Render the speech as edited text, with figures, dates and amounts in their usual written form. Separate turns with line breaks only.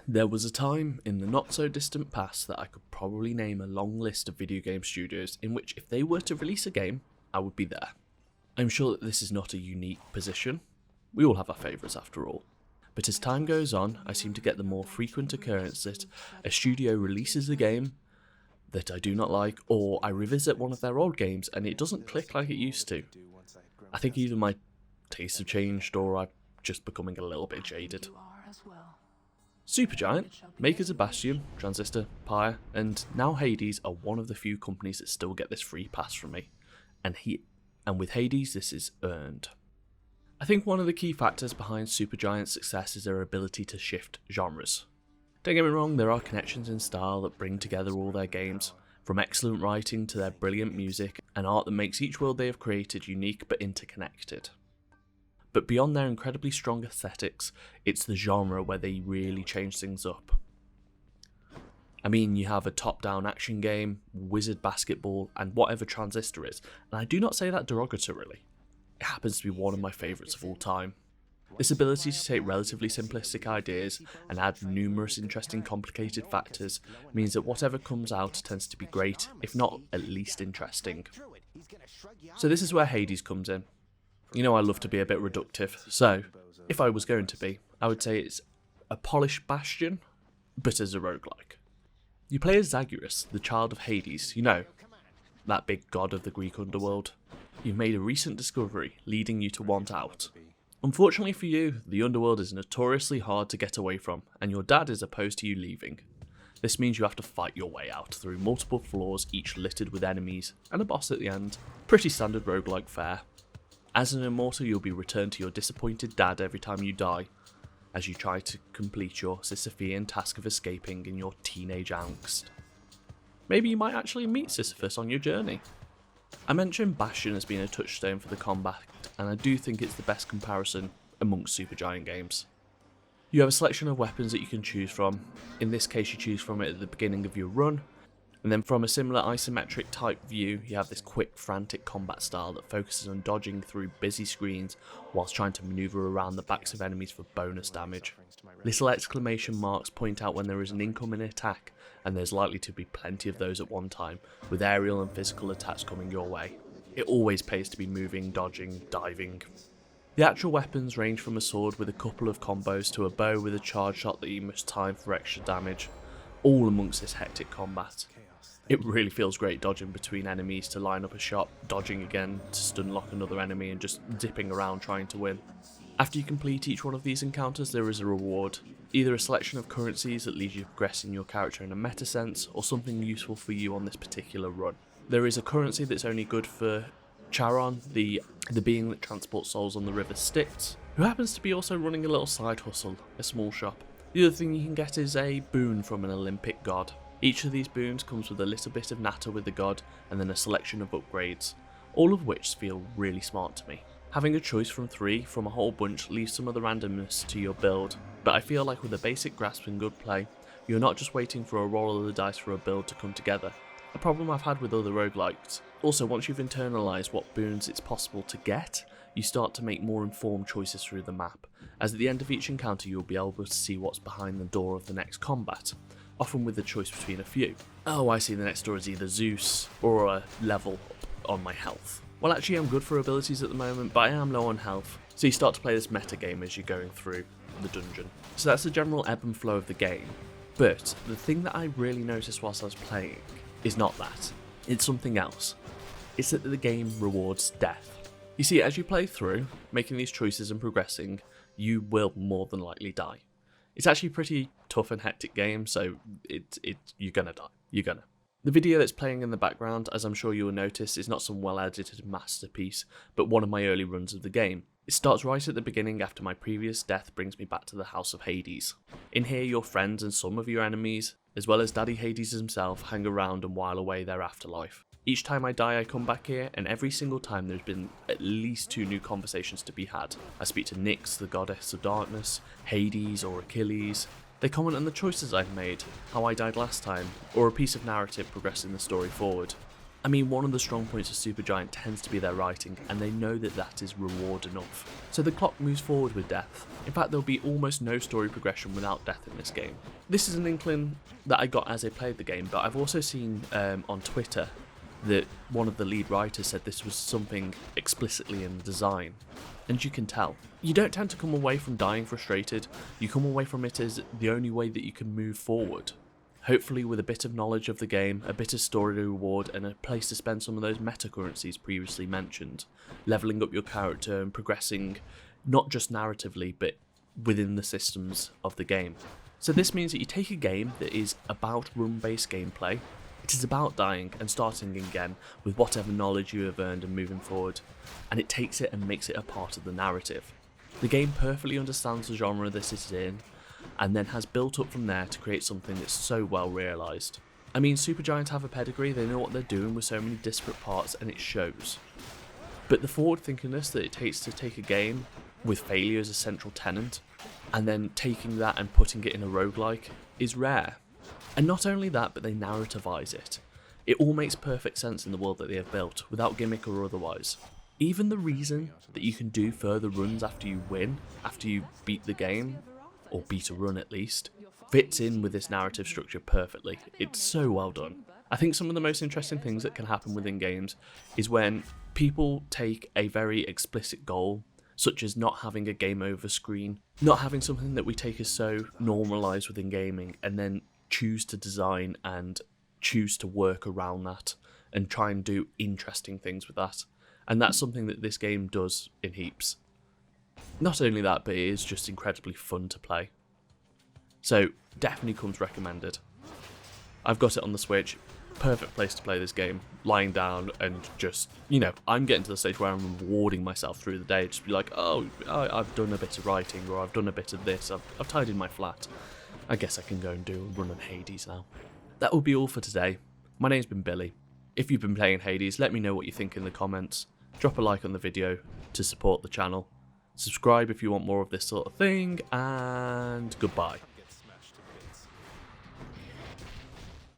There was a time in the not so distant past that I could probably name a long list of video game studios in which if they were to release a game, I would be there. I'm sure that this is not a unique position. We all have our favourites after all. But as time goes on, I seem to get the more frequent occurrence that a studio releases a game that I do not like, or I revisit one of their old games and it doesn't click like it used to. I think either my tastes have changed or I'm just becoming a little bit jaded. Supergiant, makers of Bastion, Transistor, Pyre, and now Hades are one of the few companies that still get this free pass from me, and with Hades this is earned. I think one of the key factors behind Supergiant's success is their ability to shift genres. Don't get me wrong, there are connections in style that bring together all their games, from excellent writing to their brilliant music and art that makes each world they have created unique but interconnected. But beyond their incredibly strong aesthetics, it's the genre where they really change things up. I mean, you have a top-down action game, wizard basketball, and whatever Transistor is, and I do not say that derogatorily. It happens to be one of my favourites of all time. This ability to take relatively simplistic ideas and add numerous interesting complicated factors means that whatever comes out tends to be great, if not at least interesting. So this is where Hades comes in. You know I love to be a bit reductive, so if I was going to be, I would say it's a polished Bastion, but as a roguelike. You play as Zagreus, the child of Hades, you know, that big god of the Greek underworld. You've made a recent discovery, leading you to want out. Unfortunately for you, the underworld is notoriously hard to get away from, and your dad is opposed to you leaving. This means you have to fight your way out through multiple floors, each littered with enemies, and a boss at the end. Pretty standard roguelike fare. As an immortal, you'll be returned to your disappointed dad every time you die, as you try to complete your Sisyphean task of escaping in your teenage angst. Maybe you might actually meet Sisyphus on your journey. I mentioned Bastion as being a touchstone for the combat, and I do think it's the best comparison amongst Supergiant games. You have a selection of weapons that you can choose from. In this case, you choose from it at the beginning of your run, and then from a similar isometric type view, you have this quick, frantic combat style that focuses on dodging through busy screens whilst trying to maneuver around the backs of enemies for bonus damage. Little exclamation marks point out when there is an incoming attack, and there's likely to be plenty of those at one time, with aerial and physical attacks coming your way. It always pays to be moving, dodging, diving. The actual weapons range from a sword with a couple of combos to a bow with a charge shot that you must time for extra damage, all amongst this hectic combat. It really feels great dodging between enemies to line up a shot, dodging again to stun lock another enemy and just zipping around trying to win. After you complete each one of these encounters, there is a reward, either a selection of currencies that leads you to progressing your character in a meta sense, or something useful for you on this particular run. There is a currency that's only good for Charon, the being that transports souls on the river Styx, who happens to be also running a little side hustle, a small shop. The other thing you can get is a boon from an Olympic god. Each of these boons comes with a little bit of natter with the god, and then a selection of upgrades, all of which feel really smart to me. Having a choice from 3 from a whole bunch leaves some of the randomness to your build, but I feel like with a basic grasp and good play, you're not just waiting for a roll of the dice for a build to come together. A problem I've had with other roguelikes. Also, once you've internalised what boons it's possible to get, you start to make more informed choices through the map, as at the end of each encounter you'll be able to see what's behind the door of the next combat, often with the choice between a few. Oh, I see, the next door is either Zeus or a level up on my health. Well, actually I'm good for abilities at the moment, but I am low on health, so you start to play this meta game as you're going through the dungeon. So that's the general ebb and flow of the game, but the thing that I really noticed whilst I was playing is not that. It's something else. It's that the game rewards death. You see, as you play through, making these choices and progressing, you will more than likely die. It's actually a pretty tough and hectic game, so you're gonna die. You're gonna. The video that's playing in the background, as I'm sure you will notice, is not some well-edited masterpiece, but one of my early runs of the game. It starts right at the beginning after my previous death brings me back to the House of Hades. In here, your friends and some of your enemies, as well as Daddy Hades himself, hang around and while away their afterlife. Each time I die, I come back here, and every single time there's been at least 2 new conversations to be had. I speak to Nyx, the goddess of darkness, Hades or Achilles. They comment on the choices I've made, how I died last time, or a piece of narrative progressing the story forward. I mean, one of the strong points of Supergiant tends to be their writing, and they know that that is reward enough. So the clock moves forward with death. In fact, there'll be almost no story progression without death in this game. This is an inkling that I got as I played the game, but I've also seen on Twitter that one of the lead writers said this was something explicitly in the design. And you can tell. You don't tend to come away from dying frustrated, you come away from it as the only way that you can move forward. Hopefully with a bit of knowledge of the game, a bit of story reward, and a place to spend some of those meta currencies previously mentioned, levelling up your character and progressing not just narratively but within the systems of the game. So this means that you take a game that is about run-based gameplay, it is about dying and starting again with whatever knowledge you have earned and moving forward, and it takes it and makes it a part of the narrative. The game perfectly understands the genre this is in, and then has built up from there to create something that's so well realised. I mean, Supergiant have a pedigree, they know what they're doing with so many disparate parts, and it shows. But the forward-thinkingness that it takes to take a game with failure as a central tenet, and then taking that and putting it in a roguelike, is rare. And not only that, but they narrativise it. It all makes perfect sense in the world that they have built, without gimmick or otherwise. Even the reason that you can do further runs after you win, after you beat the game, or beat a run at least, fits in with this narrative structure perfectly. It's so well done. I think some of the most interesting things that can happen within games is when people take a very explicit goal, such as not having a game over screen, not having something that we take as so normalised within gaming, and then choose to design and choose to work around that and try and do interesting things with that. And that's something that this game does in heaps. Not only that, but it is just incredibly fun to play. So, definitely comes recommended. I've got it on the Switch, perfect place to play this game, lying down and just, I'm getting to the stage where I'm rewarding myself through the day, just be like, oh, I've done a bit of writing, or I've done a bit of this, I've tidied my flat. I guess I can go and do a run on Hades now. That will be all for today. My name's been Billy. If you've been playing Hades, let me know what you think in the comments. Drop a like on the video to support the channel. Subscribe if you want more of this sort of thing, and goodbye.